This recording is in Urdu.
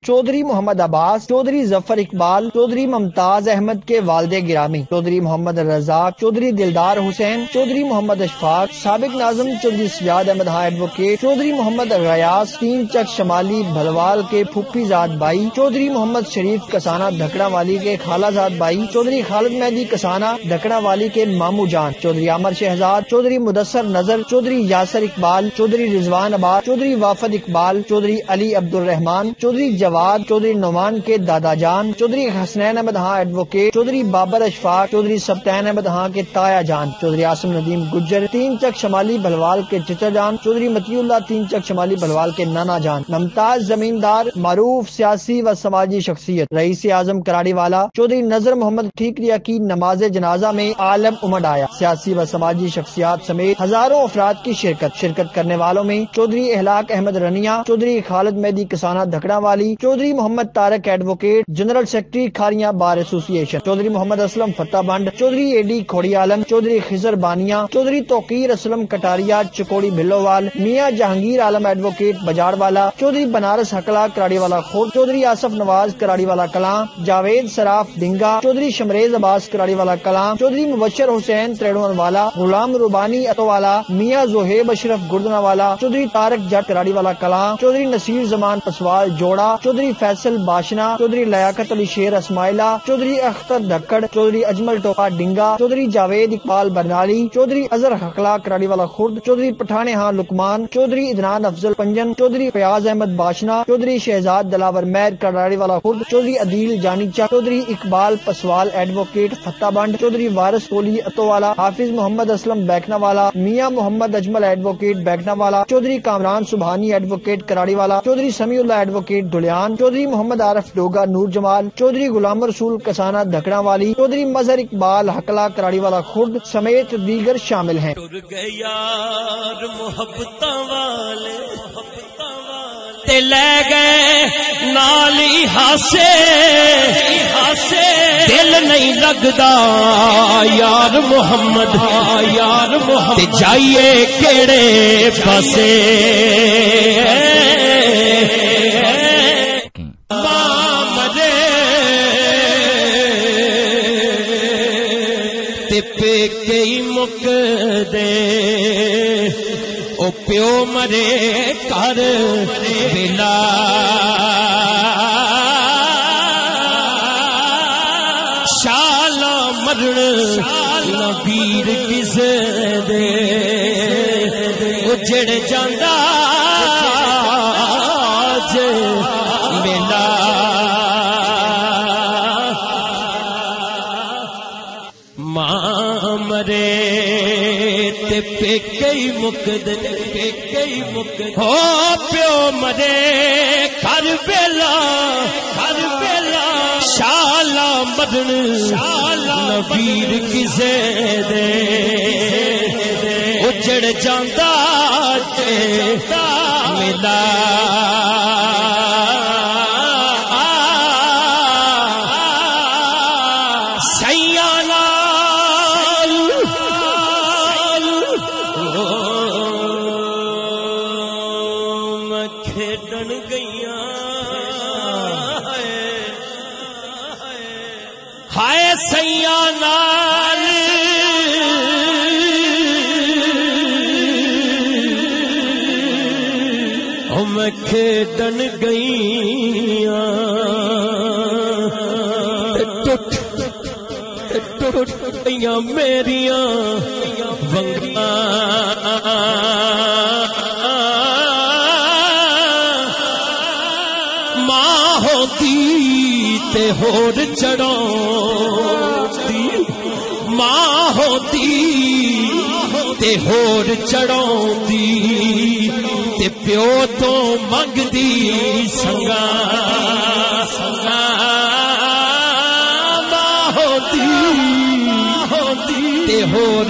چودھری محمد عباس، چودھری ظفر اقبال، چودھری ممتاز احمد کے والد گرامی چودھری محمد رزاق، چودھری دلدار حسین، چودھری محمد اشفاق، سابق ناظم چودھری سجاد احمد خان ایڈوکیٹ، چودھری محمد غیاث، تین چک شمالی بھلوال کے پھوپھی زاد بھائی، چودھری محمد شریف کسانہ دھکڑا والی کے خالہ زاد بھائی، چودھری خالد مہدی کسانہ دھکڑا والی کے مامو جان، چودھری عامر شہزاد، چودھری مدثر نظر، چودھری یاسر اقبال، چودھری رضوان عباس، چودھری وافد اقبال، چودھری علی عبد الرحمان، چودھری جواد، چودھری نعمان کے دادا جان، چودھری حسنین احمد خان ایڈوکیٹ، چودھری بابر اشفاق، چودھری سبطین احمد خان کے تایا جان، چودھری عاصم ندیم گجر، تین چک شمالی بھلوال کے چچا جان، چودھری متی اللہ، تین چک شمالی بھلوال کے نانا جان، ممتاز زمیندار، معروف سیاسی و سماجی شخصیت، رئیس اعظم کراڑی والا، چودھری نذر محمد ٹھیکریا کی نماز جنازہ میں عالم امڈ آیا، سیاسی و سماجی شخصیات سمیت ہزاروں افراد کی شرکت کرنے والوں میں چودھری احلاق احمد رنیا، چودھری خالد مہدی کسانہ دھکڑا والی، Chaudhry Muhammad Tariq advocate, general secretary Kharian bar association, Chaudhry Muhammad Aslam Fateh Bund, Chaudhry A D Khori Alam, Chaudhry Khizar Bania, Chaudhry Tauqeer Aslam Kataria Chakori Bhalwal, Mian Jahangir Alam advocate بجاڑ والا، چودھری بنارس حقلا کراڑی والا خورد، چودھری آصف نواز کراڑی والا کلاں، جاوید سراف ڈنگا، چودھری شمریز عباس کراڑی والا کلاں، چودھری مبشر حسین تریڑون والا، غلام ربانی اتو والا، میاں زہیب اشرف گردنا والا، چودھری طارق جٹ کراڑی والا کلاں، چودھری نصیر زمان پسوال جوڑا، چودھری فیصل باشنا، چودھری لیاقت علی شیر اسماعیلہ، چودھری اختر دھکڑ، چودھری اجمل ٹوپا ڈنگا، چودھری جاوید اقبال برنالی، چودھری اظہر حقلا کراڑی والا خرد، چودھری پٹھان ہاں لکمان، چودھری ادنان افضل پنجن، چودھری فیاض احمد باشنا، چودھری شہزاد دلاور مہر کراڑی والا خرد، چودھری عدیل جانیچا، چودھری اقبال پسوال ایڈوکیٹ فتح بنڈ، چودھری وارث کولی اتو والا، حافظ محمد اسلم بیکنا والا، میاں محمد اجمل ایڈوکیٹ بیکنا والا، چودھری کامران سبحانی ایڈوکیٹ کراڑی والا، چودھری سمیع اللہ ایڈوکیٹ ڈھلیان، چودھری محمد عارف ڈوگا نور جمال، چودھری غلام رسول کسانہ دھکڑا والی، چودھری مظہر اقبال حقلا کراڑی والا خرد سمیت دیگر شامل ہیں۔ تے لے گئے نالی ہاسے دل نہیں لگدا یار محمد تے جائیے کیڑے پاسے تے پیکے مک دے او پیو مرے کر بلا شالا مرن نبیر کس دے اجڑ جاندا جے ملا ماں مرے تے پیکے مقد ہو پیو مرے کربلا شالا مدن نبیر کسے دے اجڑ جاندا تے ملا کھیڈن گئیاں ہائے سیاں نال میں کھیڈن گئیاں ٹوٹ گئیاں میریاں ونگاں تے ہور چڑھاؤندی ماں ہوتی تے ہور چڑھاؤندی تے پیو تو منگدی سنگا ماں ہوتی تے ہور